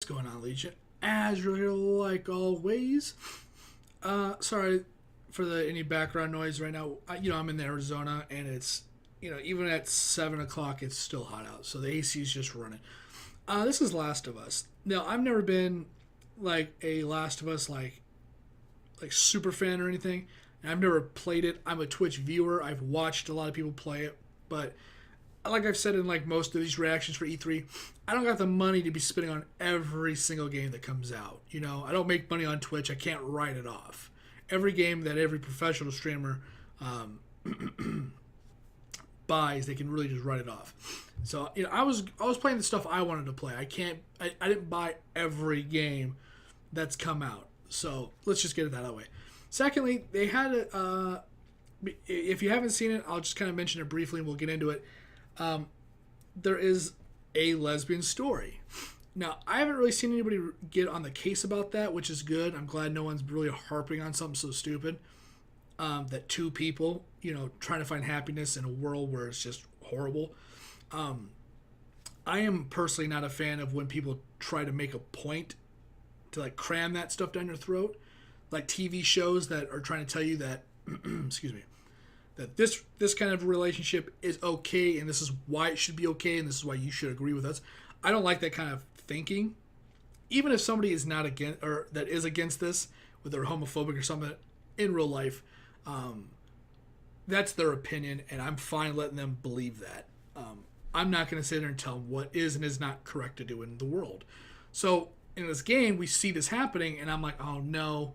going on, Legion? Azure here, like always. Sorry for any background noise right now. I'm in Arizona, and it's, even at 7 o'clock, it's still hot out. So the AC is just running. This is Last of Us. Now, I've never been, like, a Last of Us, like super fan or anything. And I've never played it. I'm a Twitch viewer. I've watched a lot of people play it. But like I've said in like most of these reactions for E3, I don't got the money to be spending on every single game that comes out. I don't make money on Twitch. I can't write it off. Every game that every professional streamer buys, they can really just write it off. So I was playing the stuff I wanted to play. I didn't buy every game that's come out. So let's just get it that out of the way. Secondly, they had if you haven't seen it, I'll just kind of mention it briefly and we'll get into it. There is a lesbian story. Now, I haven't really seen anybody get on the case about that, which is good. I'm glad no one's really harping on something so stupid. That two people, trying to find happiness in a world where it's just horrible. I am personally not a fan of when people try to make a point to like cram that stuff down your throat. Like TV shows that are trying to tell you that, excuse me, that this kind of relationship is okay and this is why it should be okay and this is why you should agree with us. I don't like that kind of thinking. Even if somebody is not against or that is against this, whether they're homophobic or something in real life, that's their opinion and I'm fine letting them believe that. I'm not going to sit there and tell them what is and is not correct to do in the world. So in this game, we see this happening and I'm like, oh no.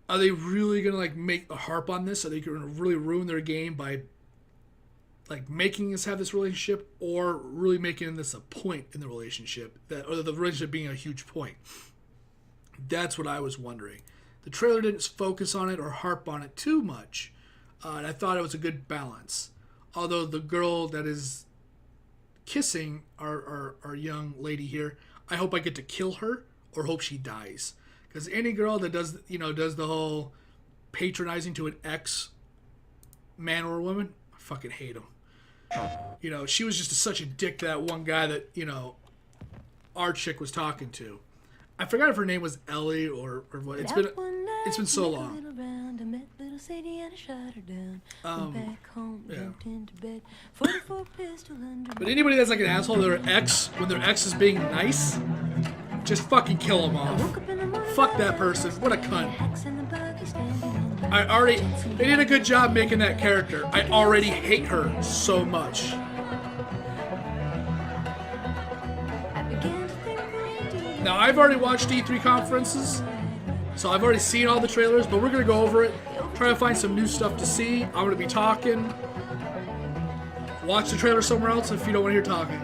Are they really going to like make a harp on this? Are they going to really ruin their game by like making us have this relationship or really making this a point in the relationship or the relationship being a huge point? That's what I was wondering. The trailer didn't focus on it or harp on it too much. And I thought it was a good balance. Although the girl that is kissing our young lady here, I hope I get to kill her or hope she dies. Because any girl that does the whole patronizing to an ex man or woman, I fucking hate him. She was just such a dick to that one guy that, our chick was talking to. I forgot if her name was Ellie or what. It's been so long. Yeah. But anybody that's like an asshole to their ex when their ex is being nice, just fucking kill them off. Fuck that person. What a cunt. They did a good job making that character. I already hate her so much. Now, I've already watched E3 conferences, so I've already seen all the trailers, but we're going to go over it, try to find some new stuff to see. I'm going to be talking. Watch the trailer somewhere else if you don't want to hear talking.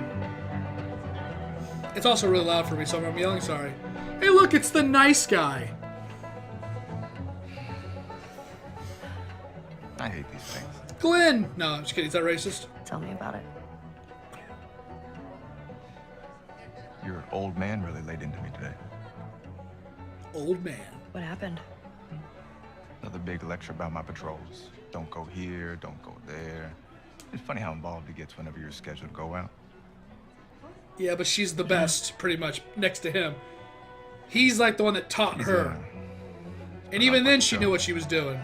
It's also really loud for me, so I'm yelling, sorry. Hey, look, it's the nice guy. I hate these things. Glenn! No, I'm just kidding. Is that racist? Tell me about it. Your old man really laid into me today. Old man. What happened? Another big lecture about my patrols. Don't go here, don't go there. It's funny how involved he gets whenever you're scheduled to go out. Yeah, but she's the best, pretty much, next to him. He's like the one that taught her. And even then, she knew what she was doing.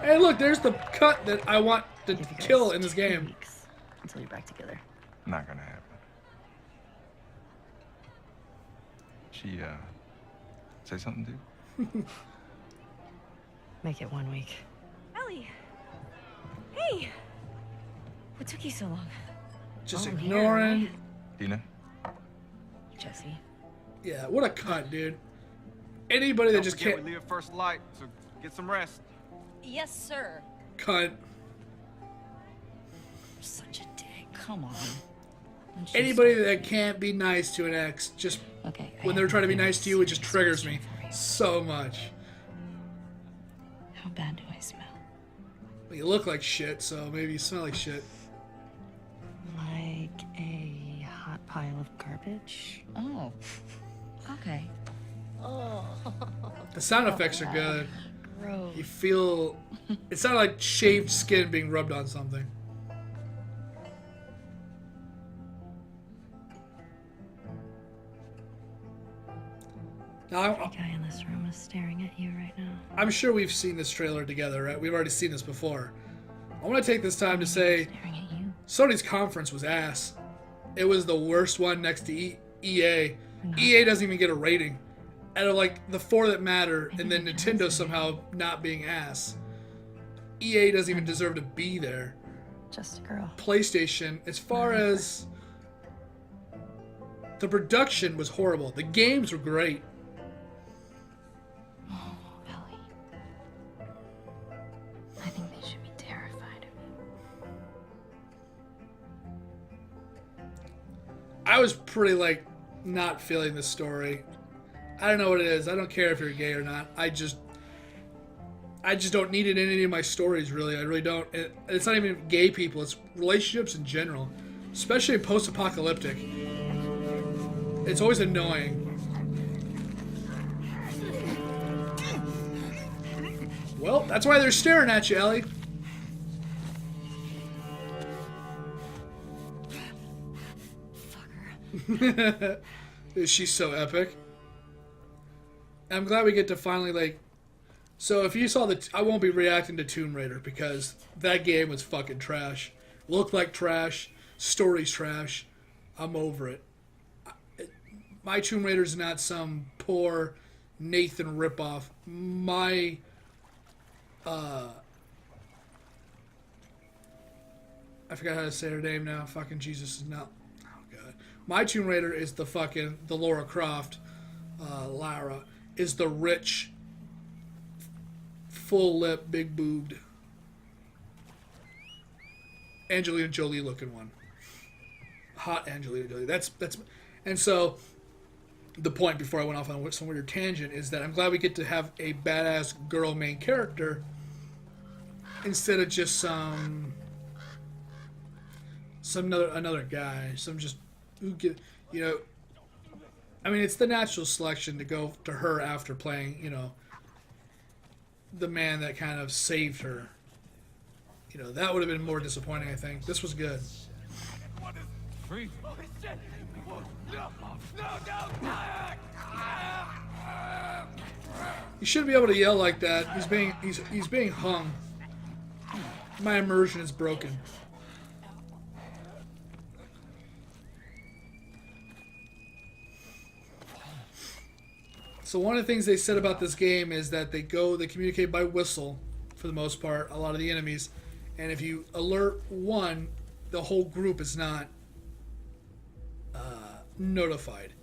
Hey, look, there's the cut that I want to kill in this game. Weeks until you're back together. Not gonna happen. She, say something to you? Make it 1 week. Ellie! Hey! What took you so long? Just I'm ignoring. here, Dina? Jesse. Yeah, what a cunt, dude. Anybody that just can't. We leave at first light, so get some rest. Yes, sir. Cunt. Such a dick. Come on. Anybody that can't be nice to an ex, just Okay. when they're trying to be nice to you, it just triggers me so much. How bad do I smell? You look like shit, so maybe you smell like shit. Like a hot pile of garbage. Oh. Okay. Oh. The sound effects are good. Gross. You feel... It sounded like shaved skin being rubbed on something. Now, The guy in this room is staring at you right now. I'm sure we've seen this trailer together, right? We've already seen this before. I want to take this time to say Staring at you. Sony's conference was ass. It was the worst one next to EA. EA doesn't even get a rating. Out of like the 4 that matter, and then Nintendo somehow not being ass. EA doesn't even deserve to be there. Just a girl. PlayStation, as far as the production was horrible. The games were great. Oh, Ellie. I think they should be terrified of you. I was pretty like not feeling the story. I don't know what it is. I don't care if you're gay or not. I just don't need it in any of my stories, really. I really don't. It's not even gay people. It's relationships in general, especially post-apocalyptic. It's always annoying. Well, that's why they're staring at you, Ellie. Fucker. She's so epic. I'm glad we get to finally, like... So if you saw I won't be reacting to Tomb Raider because that game was fucking trash. Looked like trash. Story's trash. I'm over it. My Tomb Raider's not some poor Nathan ripoff. My... I forgot how to say her name now. Fucking Jesus is not... Oh, God. My Tomb Raider is the Lara Croft. Lara is the rich, full lip, big boobed, Angelina Jolie looking one. Hot Angelina Jolie. That's and so the point before I went off on some weird tangent is that I'm glad we get to have a badass girl main character instead of just some another guy. Some just who get I mean, it's the natural selection to go to her after playing, the man that kind of saved her. That would have been more disappointing, I think. This was good. Free. You shouldn't be able to yell like that. He's being hung. My immersion is broken. So one of the things they said about this game is that they communicate by whistle for the most part, a lot of the enemies. And if you alert one, the whole group is not notified.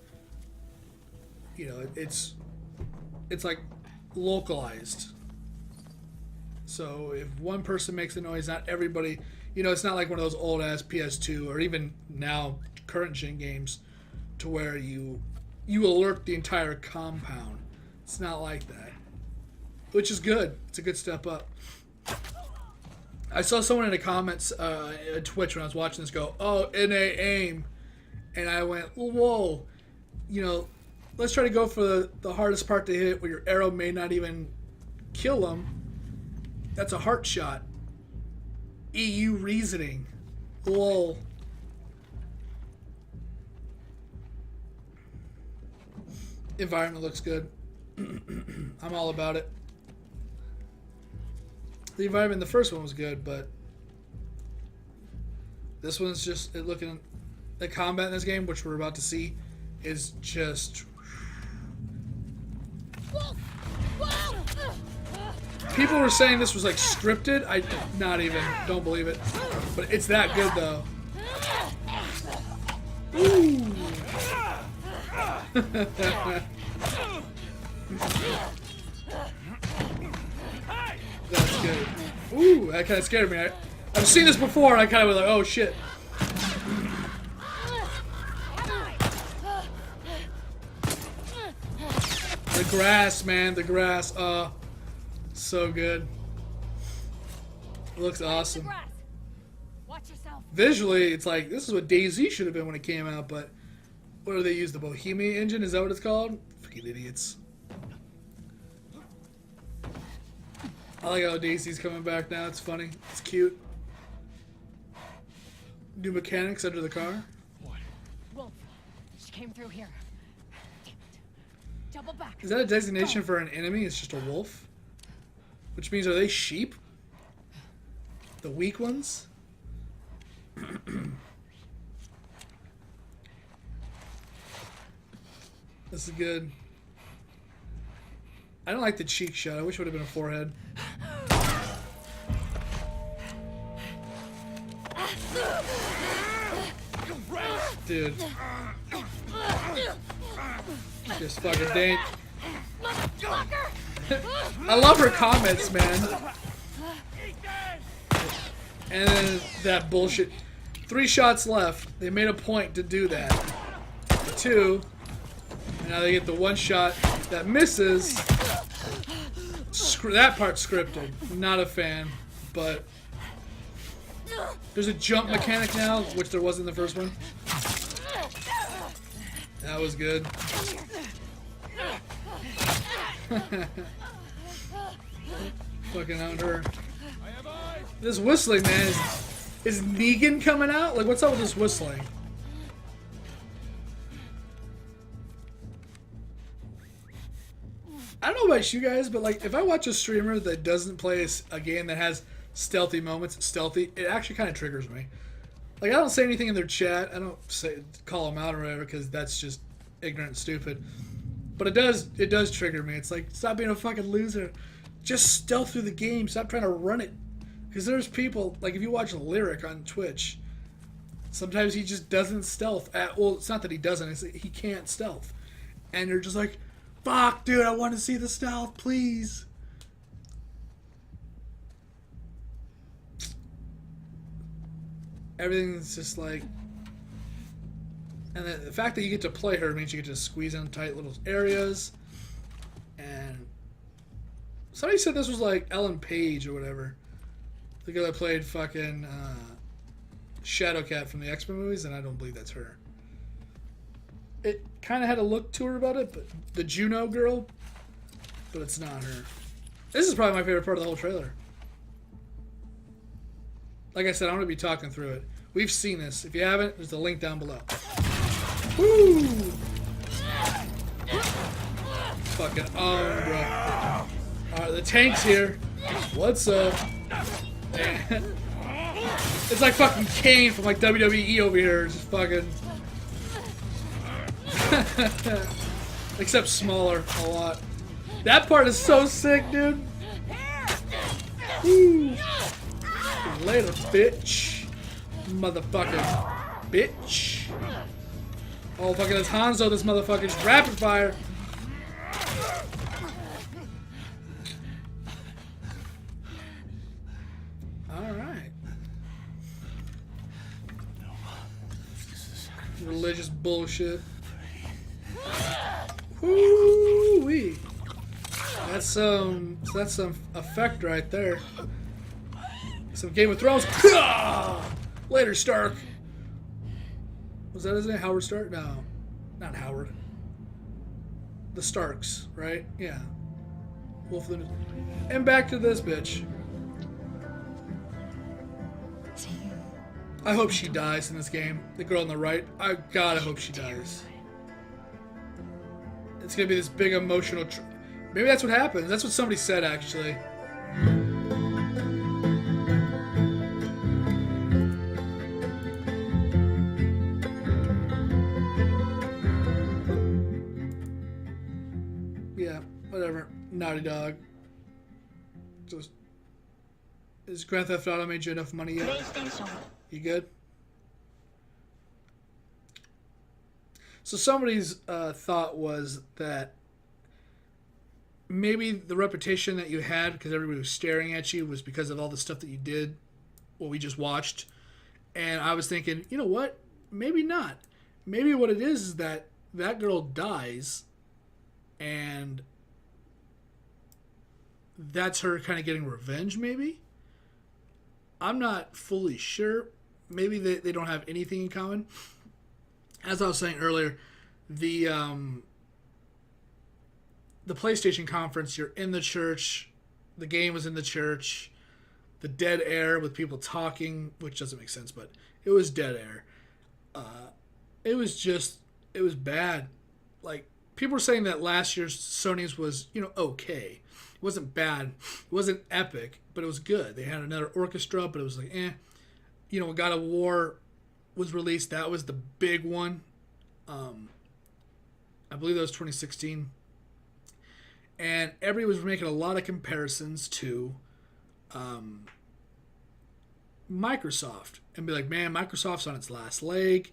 It's like localized. So if one person makes a noise, not everybody, it's not like one of those old ass PS2 or even now current gen games to where you alert the entire compound. It's not like that. Which is good. It's a good step up. I saw someone in the comments at Twitch when I was watching this go, "Oh, NA aim." And I went, whoa. Let's try to go for the hardest part to hit where your arrow may not even kill them. That's a heart shot. EU reasoning. Lol. Environment looks good. I'm all about it. The environment in the first one was good, but this one's just looking. The combat in this game, which we're about to see, is just. People were saying this was like scripted. Not even. Don't believe it. But it's that good though. Ooh. That's good. Ooh, that kind of scared me. I've seen this before, and I kind of was like, oh shit. The grass, man, the grass. So good. It looks awesome. Watch yourself. Visually, it's like this is what DayZ should have been when it came out, but what do they use? The Bohemia engine? Is that what it's called? Fucking idiots. I like how DayZ's coming back now. It's funny. It's cute. New mechanics under the car. Wolf. She came through here. Damn it. Double back. Is that a designation for an enemy? It's just a wolf? Which means, are they sheep? The weak ones? This is good. I don't like the cheek shot. I wish it would have been a forehead. Dude. Just fucking dang. I love her comments, man. And then that bullshit. 3 shots left. They made a point to do that. 2. And now they get the 1 shot that misses. That part's scripted. Not a fan. But there's a jump mechanic now, which there wasn't in the first one. That was good. Fucking out her. This whistling, man, is Negan coming out? Like, what's up with this whistling? I don't know about you guys, but like, if I watch a streamer that doesn't play a game that has stealthy moments, it actually kind of triggers me. Like, I don't say anything in their chat. I don't call them out or whatever, because that's just ignorant and stupid. But it does trigger me. It's like, stop being a fucking loser. Just stealth through the game. Stop trying to run it. Because there's people, like if you watch Lyric on Twitch, sometimes he just doesn't stealth. Well, it's not that he doesn't. It's that he can't stealth. And you're just like, fuck, dude, I want to see the stealth, please. Everything's just like... And the fact that you get to play her means you get to squeeze in tight little areas. And somebody said this was like Ellen Page or whatever. The girl that played fucking Shadowcat from the X-Men movies, and I don't believe that's her. It kind of had a look to her about it, but the Juno girl, but it's not her. This is probably my favorite part of the whole trailer. Like I said, I'm going to be talking through it. We've seen this. If you haven't, there's a link down below. Woo! Fucking on, bro. Alright, the tank's here. What's up? It's like fucking Kane from like WWE over here. Just fucking... Except smaller a lot. That part is so sick, dude. Woo. Later, bitch. Motherfucker. Bitch. Oh, fucking it's Hanzo, this motherfucker's rapid fire. Alright. Religious bullshit. Woo-wee. That's some effect right there. Some Game of Thrones. Later, Stark. Was that his name? Howard Stark? No. Not Howard. The Starks, right? Yeah. Wolf of the... And back to this bitch. I hope she dies in this game. The girl on the right. I hope she dies. It's gonna be this big emotional... Maybe that's what happens. That's what somebody said, actually. Yeah, whatever. Naughty Dog. Just... Has Grand Theft Auto made you enough money yet? You good? So somebody's thought was that maybe the reputation that you had because everybody was staring at you was because of all the stuff that you did, what we just watched. And I was thinking, you know what? Maybe not. Maybe what it is that girl dies and that's her kind of getting revenge, maybe? I'm not fully sure. Maybe they don't have anything in common. As I was saying earlier, the PlayStation conference, you're in the church. The game was in the church. The dead air with people talking, which doesn't make sense, but it was dead air. It was bad. Like, people were saying that last year's Sony's was, okay. It wasn't bad. It wasn't epic, but it was good. They had another orchestra, but it was like, eh. When God of War was released, that was the big one. I believe that was 2016. And everybody was making a lot of comparisons to Microsoft and be like, man, Microsoft's on its last leg.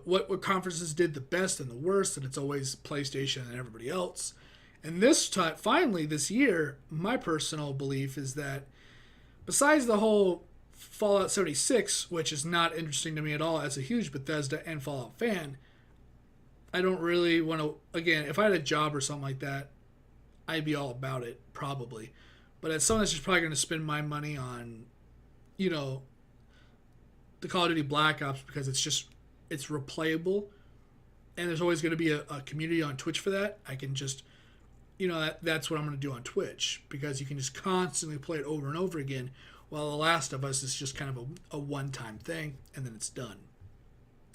What conferences did the best and the worst, and it's always PlayStation and everybody else. And this time, finally, this year, my personal belief is that besides the whole Fallout 76, which is not interesting to me at all as a huge Bethesda and Fallout fan, I don't really want to, again, if I had a job or something like that, I'd be all about it, probably. But as someone that's just probably going to spend my money on, the Call of Duty Black Ops because it's replayable, and there's always going to be a community on Twitch for that. I can just, that's what I'm going to do on Twitch because you can just constantly play it over and over again, while The Last of Us is just kind of a one-time thing, and then it's done.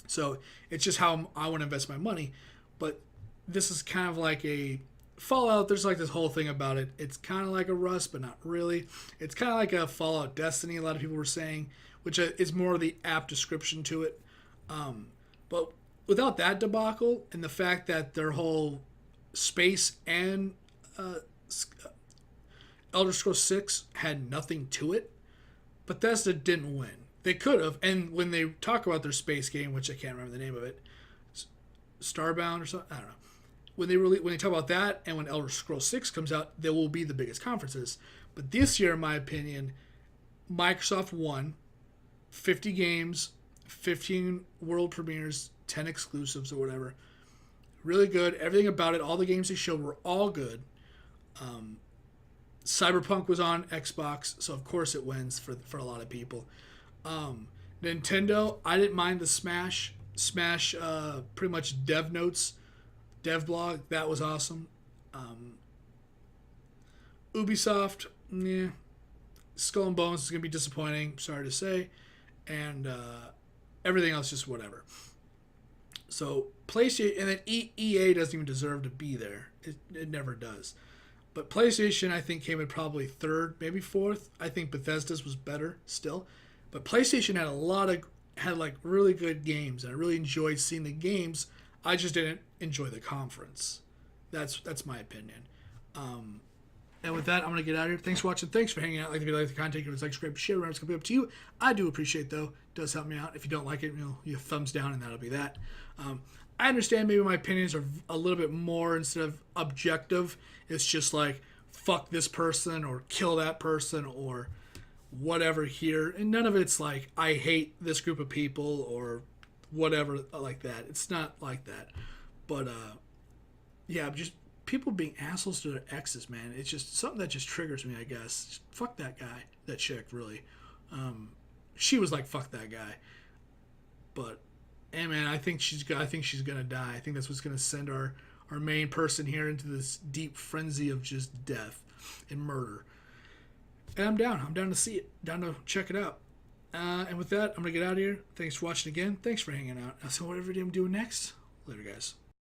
So it's just how I want to invest my money. But this is kind of like a Fallout. There's like this whole thing about it. It's kind of like a Rust, but not really. It's kind of like a Fallout Destiny, a lot of people were saying, which is more of the apt description to it. But without that debacle and the fact that their whole space and Elder Scrolls 6 had nothing to it, Bethesda didn't win. They could have, and when they talk about their space game, which I can't remember the name of it, Starbound or something, I don't know. When they talk about that, and when Elder Scrolls 6 comes out, they will be the biggest conferences. But this year, in my opinion, Microsoft won 50 games, 15 world premieres, 10 exclusives or whatever. Really good. Everything about it, all the games they showed were all good. Cyberpunk was on Xbox, so of course it wins for a lot of people. Nintendo, I didn't mind the Smash pretty much dev notes, dev blog. That was awesome. Ubisoft, Skull and Bones is going to be disappointing, sorry to say. And everything else just whatever. So PlayStation, and then EA doesn't even deserve to be there. It never does. But PlayStation, I think, came in probably third, maybe fourth. I think Bethesda's was better still. But PlayStation had like really good games, and I really enjoyed seeing the games. I just didn't enjoy the conference. That's my opinion. And with that, I'm going to get out of here. Thanks for watching. Thanks for hanging out. Like if you like the content, give us a like, subscribe, share. Remember, it's going to be up to you. I do appreciate, though. It does help me out. If you don't like it, you thumbs down, and that'll be that. I understand maybe my opinions are a little bit more instead of objective. It's just like, fuck this person or kill that person or whatever here. And none of it's like, I hate this group of people or whatever like that. It's not like that. But, yeah, just people being assholes to their exes, man. It's just something that just triggers me, I guess. Just fuck that guy, that chick, really. She was like, fuck that guy. But, hey, man, I think she's gonna die. I think that's what's gonna send our main person here into this deep frenzy of just death and murder. And I'm down. I'm down to see it. Down to check it out. And with that, I'm gonna get out of here. Thanks for watching again. Thanks for hanging out. I'll see whatever I'm doing next. Later, guys.